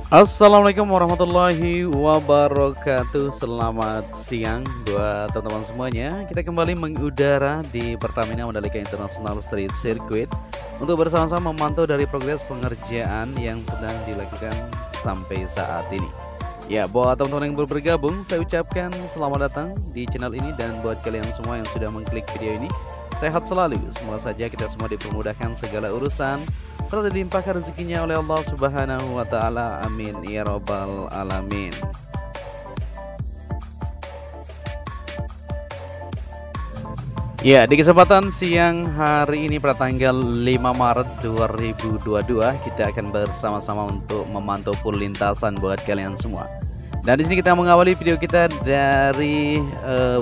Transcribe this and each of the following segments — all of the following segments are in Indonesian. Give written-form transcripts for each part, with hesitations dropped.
Assalamualaikum warahmatullahi wabarakatuh. Selamat siang buat teman-teman semuanya. Kita kembali mengudara di Pertamina Mandalika International Street Circuit untuk bersama-sama memantau dari progres pengerjaan yang sedang dilakukan sampai saat ini. Ya, buat teman-teman yang baru bergabung, saya ucapkan selamat datang di channel ini, dan buat kalian semua yang sudah mengklik video ini, sehat selalu. Semua saja kita semua dipermudahkan segala urusan, serta dilimpahkan rezekinya oleh Allah Subhanahu wa taala. Amin ya rabbal alamin. Ya, di kesempatan siang hari ini pada tanggal 5 Maret 2022 kita akan bersama-sama untuk memantau full lintasan buat kalian semua. Dan di sini kita mengawali video kita dari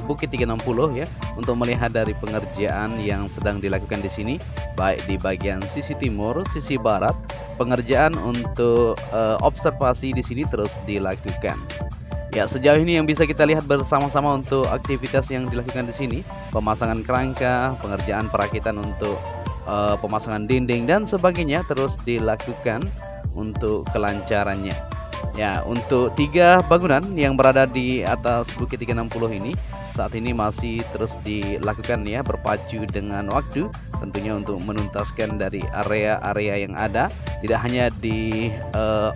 Bukit 360 ya, untuk melihat dari pengerjaan yang sedang dilakukan di sini, baik di bagian sisi timur, sisi barat. Pengerjaan untuk observasi di sini terus dilakukan. Ya, sejauh ini yang bisa kita lihat bersama-sama untuk aktivitas yang dilakukan di sini, pemasangan kerangka, pengerjaan perakitan untuk pemasangan dinding dan sebagainya terus dilakukan untuk kelancarannya. Ya, untuk 3 bangunan yang berada di atas Bukit 360 ini saat ini masih terus dilakukan ya, berpacu dengan waktu tentunya untuk menuntaskan dari area-area yang ada, tidak hanya di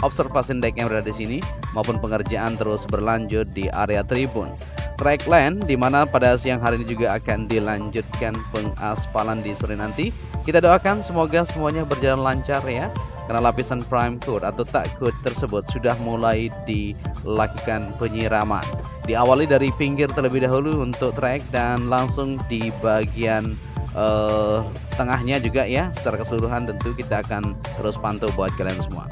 observation deck yang berada di sini, maupun pengerjaan terus berlanjut di area tribun track land, di mana pada siang hari ini juga akan dilanjutkan pengaspalan di sore nanti. Kita doakan semoga semuanya berjalan lancar ya, karena lapisan prime coat atau tak coat tersebut sudah mulai dilakukan penyiraman. Diawali dari pinggir terlebih dahulu untuk track, dan langsung di bagian tengahnya juga ya, secara keseluruhan tentu kita akan terus pantau buat kalian semua.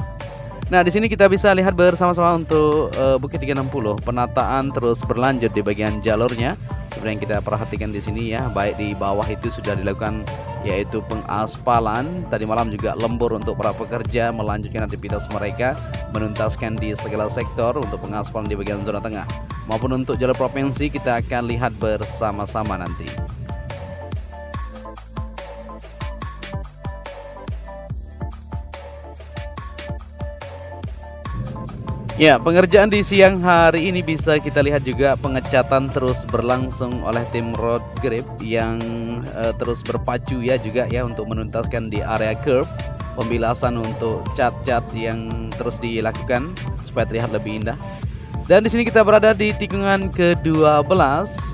Nah, di sini kita bisa lihat bersama-sama untuk Bukit 360, penataan terus berlanjut di bagian jalurnya. Seperti yang kita perhatikan di sini ya, baik di bawah itu sudah dilakukan yaitu pengaspalan. Tadi malam juga lembur untuk para pekerja melanjutkan aktivitas mereka, menuntaskan di segala sektor untuk pengaspalan di bagian zona tengah. Maupun untuk jalur provinsi kita akan lihat bersama-sama nanti. Ya, pengerjaan di siang hari ini bisa kita lihat juga pengecatan terus berlangsung oleh tim road grip yang terus berpacu ya juga ya, untuk menuntaskan di area curb, pembilasan untuk cat-cat yang terus dilakukan supaya terlihat lebih indah. Dan di sini kita berada di tikungan ke-12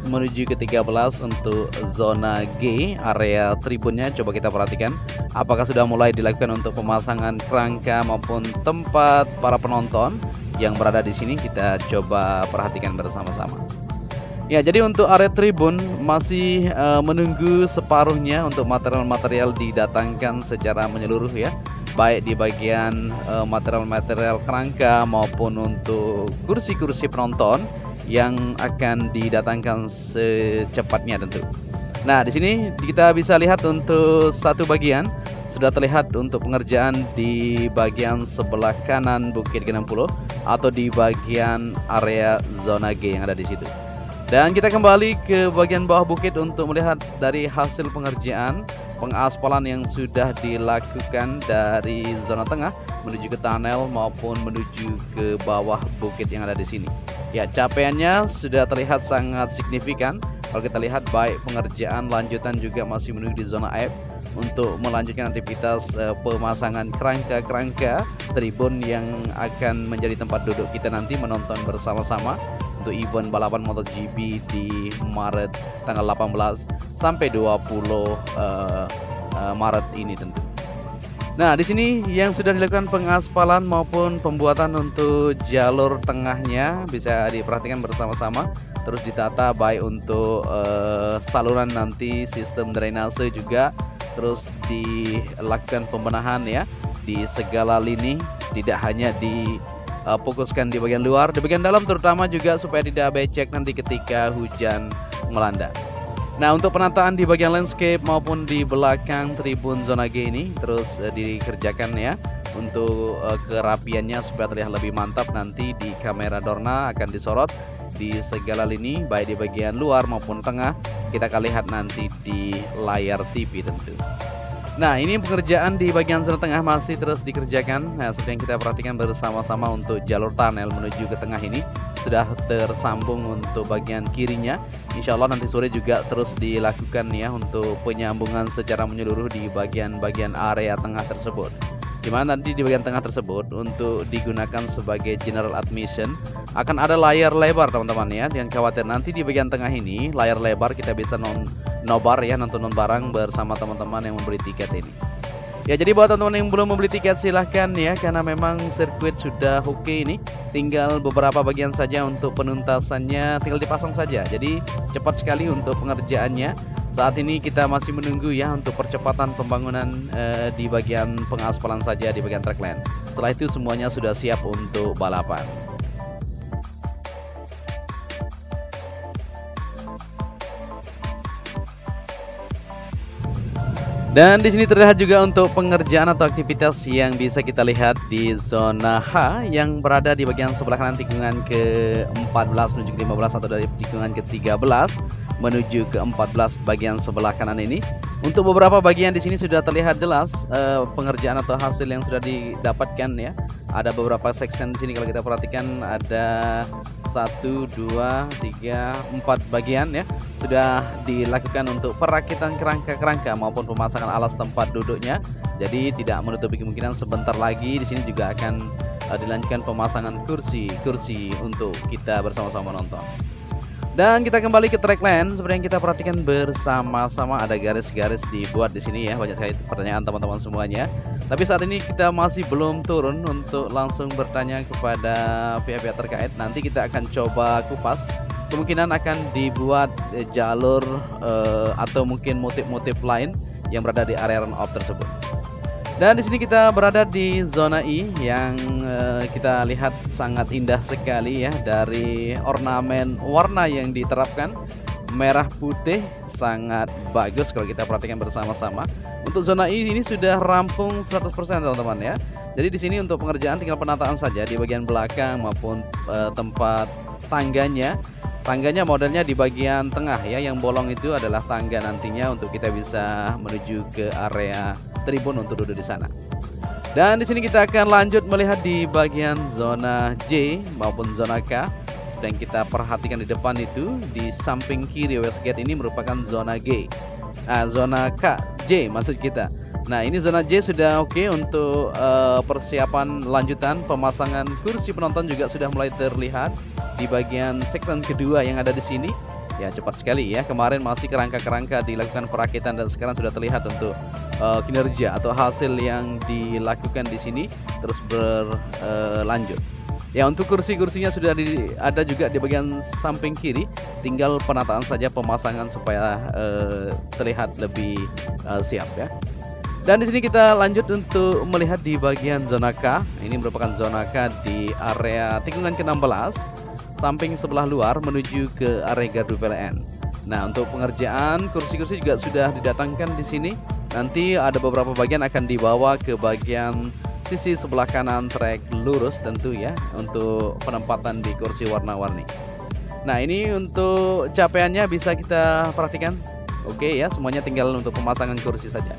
menuju ke-13 untuk zona G, area tribunnya. Coba kita perhatikan apakah sudah mulai dilakukan untuk pemasangan kerangka maupun tempat para penonton yang berada di sini. Kita coba perhatikan bersama-sama. Ya, jadi untuk area tribun masih menunggu separuhnya untuk material-material didatangkan secara menyeluruh ya, baik di bagian material-material kerangka maupun untuk kursi-kursi penonton yang akan didatangkan secepatnya tentu. Nah, di sini kita bisa lihat untuk satu bagian sudah terlihat untuk pengerjaan di bagian sebelah kanan Bukit 360 atau di bagian area zona G yang ada di situ. Dan kita kembali ke bagian bawah bukit untuk melihat dari hasil pengerjaan pengaspalan yang sudah dilakukan dari zona tengah menuju ke tunnel maupun menuju ke bawah bukit yang ada di sini. Ya, capaiannya sudah terlihat sangat signifikan. Kalau kita lihat baik pengerjaan lanjutan juga masih menuju di zona F untuk melanjutkan aktivitas pemasangan kerangka-kerangka tribun yang akan menjadi tempat duduk kita nanti menonton bersama-sama untuk event balapan MotoGP di Maret tanggal 18 sampai 20 Maret ini tentu. Nah, di sini yang sudah dilakukan pengaspalan maupun pembuatan untuk jalur tengahnya bisa diperhatikan bersama-sama, terus ditata baik untuk saluran nanti, sistem drainase juga terus dilakukan pembenahan ya di segala lini, tidak hanya fokuskan di bagian luar, di bagian dalam terutama juga supaya tidak becek nanti ketika hujan melanda. Nah, untuk penataan di bagian landscape maupun di belakang tribun zona G ini terus dikerjakan ya, untuk kerapiannya supaya terlihat lebih mantap. Nanti di kamera Dorna akan disorot di segala lini, baik di bagian luar maupun tengah. Kita akan lihat nanti di layar TV tentu. Nah, ini pekerjaan di bagian zona tengah masih terus dikerjakan. Nah, seperti yang kita perhatikan bersama-sama untuk jalur tunnel menuju ke tengah ini sudah tersambung untuk bagian kirinya. Insya Allah nanti sore juga terus dilakukan ya untuk penyambungan secara menyeluruh di bagian-bagian area tengah tersebut. Dimana nanti di bagian tengah tersebut untuk digunakan sebagai general admission akan ada layar lebar teman-teman ya. Jangan khawatir, nanti di bagian tengah ini layar lebar kita bisa nobar ya, nonton bareng bersama teman-teman yang membeli tiket ini. Ya, jadi buat teman-teman yang belum membeli tiket silahkan ya, karena memang sirkuit sudah oke ini. Tinggal beberapa bagian saja untuk penuntasannya, tinggal dipasang saja. Jadi cepat sekali untuk pengerjaannya. Saat ini kita masih menunggu ya untuk percepatan pembangunan di bagian pengaspalan saja di bagian track lane. Setelah itu semuanya sudah siap untuk balapan. Dan di sini terlihat juga untuk pengerjaan atau aktivitas yang bisa kita lihat di zona H yang berada di bagian sebelah kanan tikungan ke-14 menuju ke-15 atau dari tikungan ke-13 menuju ke-14 bagian sebelah kanan ini. Untuk beberapa bagian di sini sudah terlihat jelas pengerjaan atau hasil yang sudah didapatkan ya. Ada beberapa section di sini kalau kita perhatikan ada 1, 2, 3, 4 bagian ya sudah dilakukan untuk perakitan kerangka-kerangka maupun pemasangan alas tempat duduknya. Jadi tidak menutupi kemungkinan sebentar lagi di sini juga akan dilanjutkan pemasangan kursi-kursi untuk kita bersama-sama menonton. Dan kita kembali ke track lane. Seperti yang kita perhatikan bersama-sama ada garis-garis dibuat di sini ya. Banyak sekali pertanyaan teman-teman semuanya. Tapi saat ini kita masih belum turun untuk langsung bertanya kepada pihak-pihak terkait. Nanti kita akan coba kupas. Kemungkinan akan dibuat jalur atau mungkin motif-motif lain yang berada di area run off tersebut. Dan di sini kita berada di zona I yang kita lihat sangat indah sekali ya, dari ornamen warna yang diterapkan merah putih sangat bagus kalau kita perhatikan bersama-sama. Untuk zona I ini sudah rampung 100% teman-teman ya. Jadi di sini untuk pengerjaan tinggal penataan saja di bagian belakang maupun tempat tangganya. Tangganya modelnya di bagian tengah ya, yang bolong itu adalah tangga nantinya untuk kita bisa menuju ke area tribun untuk duduk di sana. Dan di sini kita akan lanjut melihat di bagian zona J maupun zona K. Seperti yang kita perhatikan di depan itu, di samping kiri westgate ini merupakan zona G. Nah, zona K, J maksud kita. Nah, ini zona J sudah oke untuk persiapan lanjutan pemasangan kursi penonton juga sudah mulai terlihat di bagian section kedua yang ada di sini. Ya, cepat sekali ya. Kemarin masih kerangka-kerangka dilakukan perakitan dan sekarang sudah terlihat untuk kinerja atau hasil yang dilakukan di sini terus berlanjut. Ya, untuk kursi-kursinya sudah ada juga di bagian samping kiri. Tinggal penataan saja pemasangan supaya terlihat lebih siap ya. Dan di sini kita lanjut untuk melihat di bagian zona K. Ini merupakan zona K di area tikungan ke-16 samping sebelah luar menuju ke area gardu PLN. Nah, untuk pengerjaan kursi-kursi juga sudah didatangkan di sini. Nanti ada beberapa bagian akan dibawa ke bagian sisi sebelah kanan trek lurus tentu ya, untuk penempatan di kursi warna-warni. Nah, ini untuk capaiannya bisa kita perhatikan. Oke ya, semuanya tinggal untuk pemasangan kursi saja.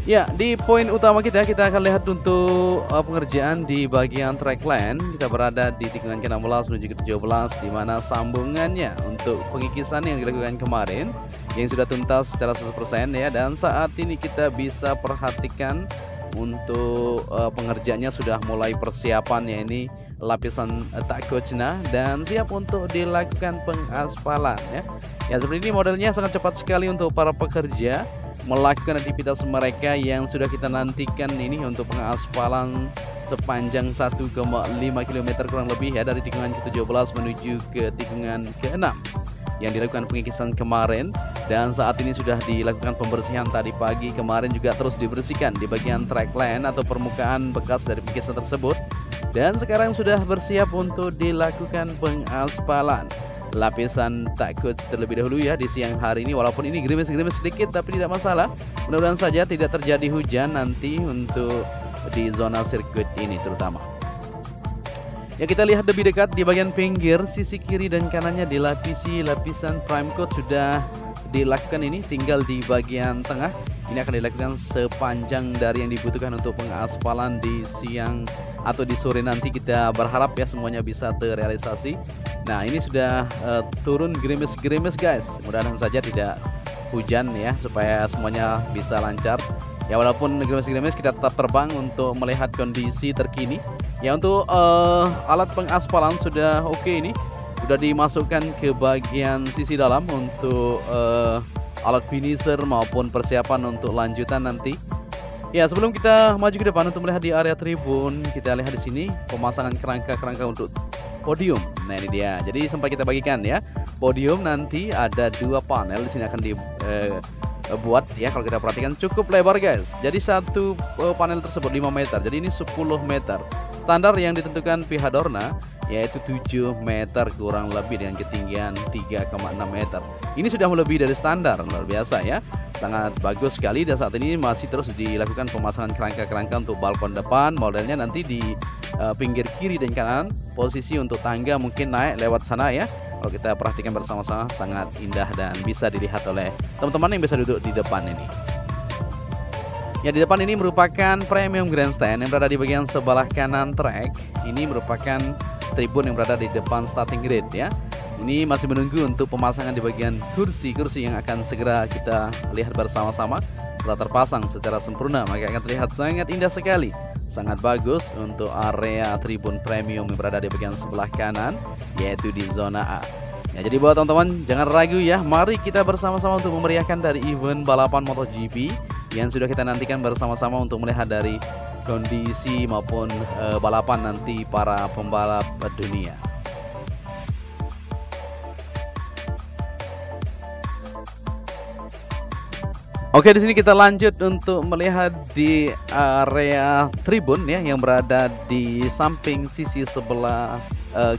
Ya, di poin utama kita akan lihat untuk pengerjaan di bagian track lane. Kita berada di tikungan ke-16 menuju ke-17 di mana sambungannya untuk pengikisan yang dilakukan kemarin yang sudah tuntas secara 100% ya, dan saat ini kita bisa perhatikan untuk pengerjaannya sudah mulai persiapan ya, ini lapisan takocna dan siap untuk dilakukan pengaspalan ya. Ya, seperti ini modelnya sangat cepat sekali untuk para pekerja melakukan aktivitas mereka yang sudah kita nantikan ini untuk pengaspalan sepanjang 1,5 km kurang lebih ya, dari tikungan ke-17 menuju ke tikungan ke-6 yang dilakukan pengikisan kemarin, dan saat ini sudah dilakukan pembersihan tadi pagi. Kemarin juga terus dibersihkan di bagian track lane atau permukaan bekas dari pengikisan tersebut, dan sekarang sudah bersiap untuk dilakukan pengaspalan lapisan takut terlebih dahulu ya di siang hari ini. Walaupun ini gerimis-gerimis sedikit tapi tidak masalah, mudah-mudahan saja tidak terjadi hujan nanti untuk di zona sirkuit ini terutama. Ya, kita lihat lebih dekat di bagian pinggir sisi kiri dan kanannya dilapisi lapisan prime coat sudah dilakukan ini tinggal di bagian tengah. Ini akan dilakukan sepanjang dari yang dibutuhkan untuk pengaspalan di siang atau di sore nanti. Kita berharap ya semuanya bisa terrealisasi. Nah, ini sudah turun gerimis-gerimis guys. Mudah-mudahan saja tidak hujan ya, supaya semuanya bisa lancar. Ya, walaupun gerimis-gerimis kita tetap terbang untuk melihat kondisi terkini. Ya, untuk alat pengaspalan sudah oke ini. Sudah dimasukkan ke bagian sisi dalam untuk alat finisher maupun persiapan untuk lanjutan nanti. Ya, sebelum kita maju ke depan untuk melihat di area tribun, kita lihat di sini pemasangan kerangka-kerangka untuk podium. Nah, ini dia. Jadi sempat kita bagikan ya. Podium nanti ada 2 panel di sini akan dibuat ya. Kalau kita perhatikan cukup lebar guys. Jadi satu panel tersebut 5 meter. Jadi ini 10 meter. Standar yang ditentukan pihak Dorna yaitu 7 meter kurang lebih dengan ketinggian 3,6 meter. Ini sudah melebihi dari standar, luar biasa ya. Sangat bagus sekali, dan saat ini masih terus dilakukan pemasangan kerangka-kerangka untuk balkon depan. Modelnya nanti di pinggir kiri dan kanan. Posisi untuk tangga mungkin naik lewat sana ya. Kalau kita perhatikan bersama-sama sangat indah dan bisa dilihat oleh teman-teman yang bisa duduk di depan ini. Ya, di depan ini merupakan premium grandstand yang berada di bagian sebelah kanan track. Ini merupakan tribun yang berada di depan starting grid ya. Ini masih menunggu untuk pemasangan di bagian kursi-kursi yang akan segera kita lihat bersama-sama. Setelah terpasang secara sempurna, maka akan terlihat sangat indah sekali. Sangat bagus untuk area tribun premium yang berada di bagian sebelah kanan, yaitu di zona A. Ya, jadi buat teman-teman jangan ragu ya, mari kita bersama-sama untuk memeriahkan dari event balapan MotoGP yang sudah kita nantikan bersama-sama untuk melihat dari kondisi maupun balapan nanti para pembalap dunia. Oke, di sini kita lanjut untuk melihat di area tribun ya yang berada di samping sisi sebelah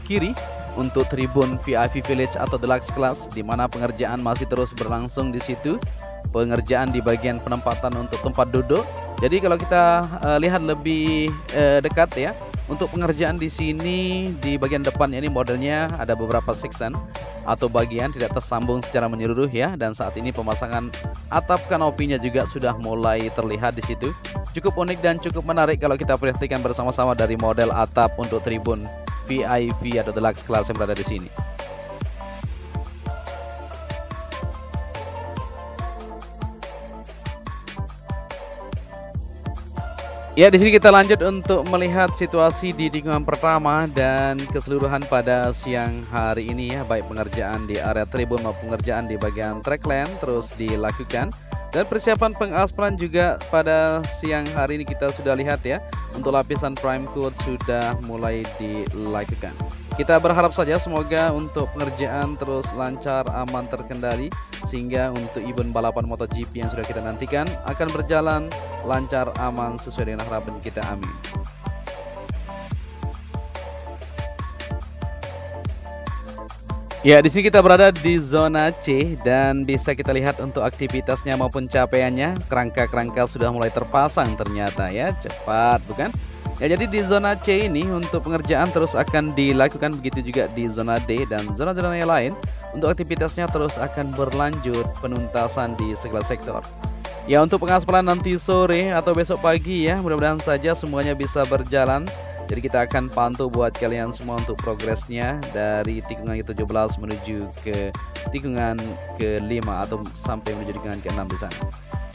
kiri untuk tribun VIP Village atau Deluxe Class, di mana pengerjaan masih terus berlangsung di situ. Pengerjaan di bagian penempatan untuk tempat duduk. Jadi kalau kita lihat lebih dekat ya, untuk pengerjaan di sini di bagian depan ini modelnya ada beberapa section atau bagian tidak tersambung secara menyeluruh ya, dan saat ini pemasangan atap kanopinya juga sudah mulai terlihat di situ. Cukup unik dan cukup menarik kalau kita perhatikan bersama-sama dari model atap untuk tribun VIP atau Deluxe Class yang berada di sini. Ya, di sini kita lanjut untuk melihat situasi di tikungan pertama dan keseluruhan pada siang hari ini ya, baik pengerjaan di area tribun maupun pengerjaan di bagian track lane terus dilakukan, dan persiapan pengaspalan juga pada siang hari ini kita sudah lihat ya. Untuk lapisan prime coat sudah mulai dilakukan. Kita berharap saja semoga untuk pengerjaan terus lancar, aman, terkendali, sehingga untuk event balapan MotoGP yang sudah kita nantikan akan berjalan lancar, aman, sesuai dengan harapan kita. Amin. Ya, di sini kita berada di zona C dan bisa kita lihat untuk aktivitasnya maupun capaiannya. Kerangka-kerangka sudah mulai terpasang ternyata ya, cepat bukan? Ya, jadi di zona C ini untuk pengerjaan terus akan dilakukan, begitu juga di zona D dan zona-zona yang lain. Untuk aktivitasnya terus akan berlanjut penuntasan di segala sektor. Ya, untuk pengaspalan nanti sore atau besok pagi ya, mudah-mudahan saja semuanya bisa berjalan. Jadi kita akan pantau buat kalian semua untuk progresnya dari tikungan ke-17 menuju ke tikungan ke-5 atau sampai menuju tikungan ke-6 di sana.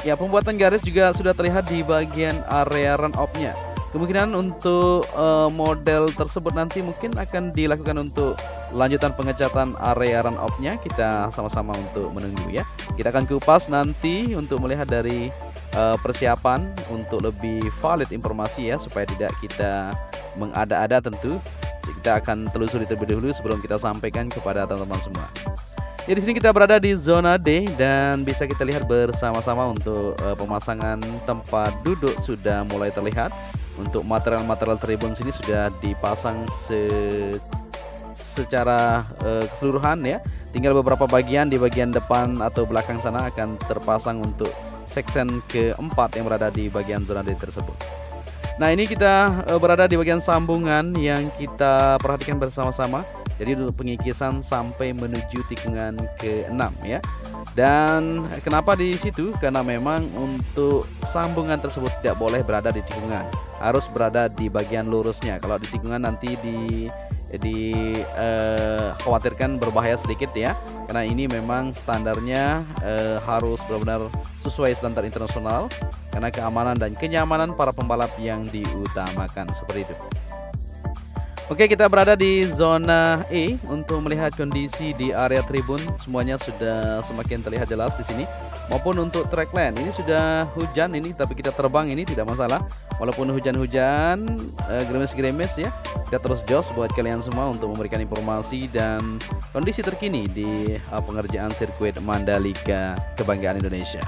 Ya, pembuatan garis juga sudah terlihat di bagian area run off-nya. Kemungkinan untuk model tersebut nanti mungkin akan dilakukan untuk lanjutan pengecatan area run off-nya. Kita sama-sama untuk menunggu ya. Kita akan kupas nanti untuk melihat dari persiapan untuk lebih valid informasi ya, supaya tidak kita mengada-ada tentu. Kita akan telusuri terlebih dahulu sebelum kita sampaikan kepada teman-teman semua. Ya, di sini kita berada di zona D dan bisa kita lihat bersama-sama untuk pemasangan tempat duduk sudah mulai terlihat. Untuk material-material tribun sini sudah dipasang secara keseluruhan ya. Tinggal beberapa bagian di bagian depan atau belakang sana akan terpasang untuk section keempat yang berada di bagian zona D tersebut. Nah, ini kita berada di bagian sambungan yang kita perhatikan bersama-sama. Jadi untuk pengikisan sampai menuju tikungan ke-6 ya. Dan kenapa di situ? Karena memang untuk sambungan tersebut tidak boleh berada di tikungan, harus berada di bagian lurusnya. Kalau di tikungan nanti khawatirkan berbahaya sedikit ya, karena ini memang standarnya harus benar-benar sesuai standar internasional, karena keamanan dan kenyamanan para pembalap yang diutamakan seperti itu. Oke, kita berada di zona E untuk melihat kondisi di area tribun. Semuanya sudah semakin terlihat jelas di sini. Maupun untuk track lane, ini sudah hujan ini, tapi kita terbang ini tidak masalah. Walaupun hujan-hujan, gerimis-gerimis ya, kita terus jos buat kalian semua untuk memberikan informasi dan kondisi terkini di pengerjaan sirkuit Mandalika kebanggaan Indonesia.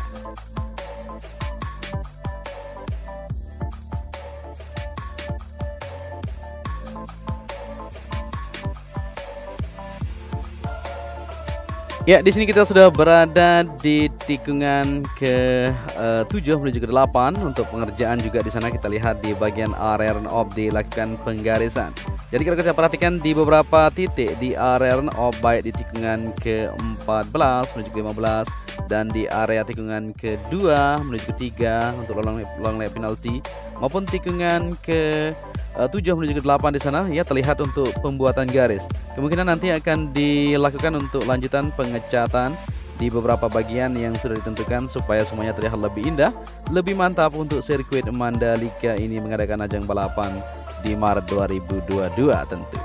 Ya, di sini kita sudah berada di tikungan ke-7 menuju ke-8 untuk pengerjaan juga di sana kita lihat di bagian area run off dilakukan penggarisan. Jadi kalau kita perhatikan di beberapa titik di area run off baik di tikungan ke-14 menuju ke-15 dan di area tikungan ke-2 menuju ke-3 untuk long lap penalty maupun tikungan ke-7 menuju ke-8 di sana ya terlihat untuk pembuatan garis. Kemungkinan nanti akan dilakukan untuk lanjutan pengecatan di beberapa bagian yang sudah ditentukan supaya semuanya terlihat lebih indah, lebih mantap untuk sirkuit Mandalika ini mengadakan ajang balapan di Maret 2022 tentu.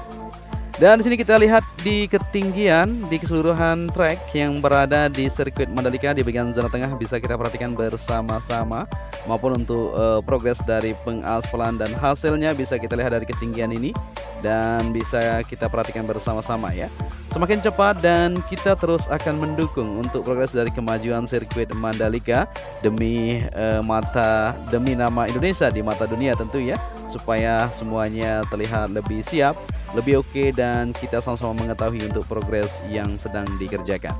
Dan di sini kita lihat di ketinggian di keseluruhan track yang berada di sirkuit Mandalika di bagian zona tengah bisa kita perhatikan bersama-sama, maupun untuk progres dari pengaspalan dan hasilnya bisa kita lihat dari ketinggian ini dan bisa kita perhatikan bersama-sama ya. Semakin cepat dan kita terus akan mendukung untuk progres dari kemajuan sirkuit Mandalika demi demi nama Indonesia di mata dunia tentu ya, supaya semuanya terlihat lebih siap, lebih oke dan kita sama-sama mengetahui untuk progres yang sedang dikerjakan.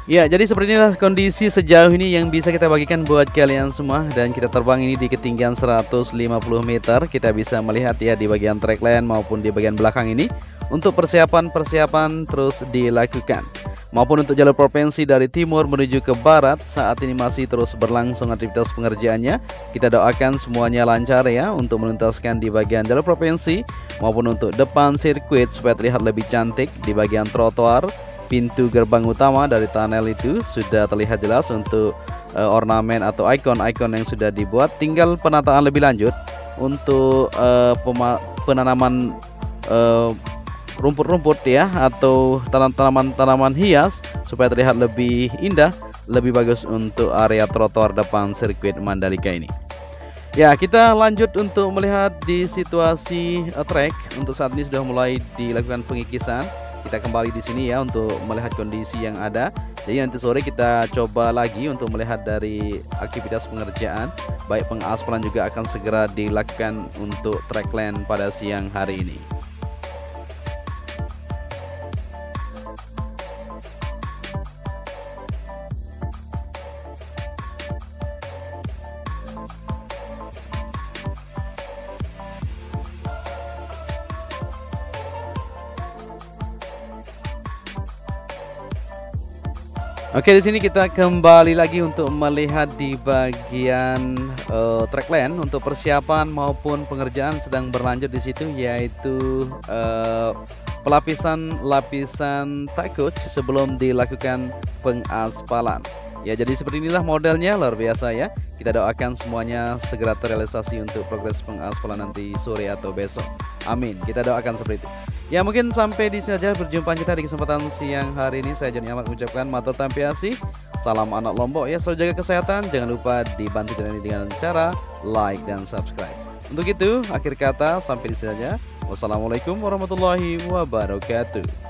Ya, jadi seperti inilah kondisi sejauh ini yang bisa kita bagikan buat kalian semua. Dan kita terbang ini di ketinggian 150 meter. Kita bisa melihat ya di bagian track lane maupun di bagian belakang ini untuk persiapan terus dilakukan. Maupun untuk jalur provinsi dari timur menuju ke barat saat ini masih terus berlangsung aktivitas pengerjaannya. Kita doakan semuanya lancar ya untuk menuntaskan di bagian jalur provinsi maupun untuk depan sirkuit supaya terlihat lebih cantik di bagian trotoar. Pintu gerbang utama dari tunnel itu sudah terlihat jelas untuk ornamen atau ikon-ikon yang sudah dibuat. Tinggal penataan lebih lanjut untuk penanaman rumput-rumput ya atau tanaman-tanaman hias supaya terlihat lebih indah, lebih bagus untuk area trotoar depan sirkuit Mandalika ini. Ya, kita lanjut untuk melihat di situasi track. Untuk saat ini sudah mulai dilakukan pengikisan. Kita kembali di sini ya untuk melihat kondisi yang ada. Jadi nanti sore kita coba lagi untuk melihat dari aktivitas pengerjaan. Baik pengaspalan juga akan segera dilakukan untuk track lane pada siang hari ini. Oke, di sini kita kembali lagi untuk melihat di bagian track lane untuk persiapan maupun pengerjaan sedang berlanjut di situ, yaitu lapisan tie coach sebelum dilakukan pengaspalan. Ya, jadi seperti inilah modelnya, luar biasa ya. Kita doakan semuanya segera terrealisasi untuk progres pengaspalan nanti sore atau besok. Amin. Kita doakan seperti itu. Ya, mungkin sampai di sini saja perjumpaan kita di kesempatan siang hari ini. Saya Joni Ahmad mengucapkan matur tampiasi. Salam anak Lombok ya, selalu jaga kesehatan. Jangan lupa dibantu channel ini dengan cara like dan subscribe. Untuk itu, akhir kata sampai di sini saja. Wassalamualaikum warahmatullahi wabarakatuh.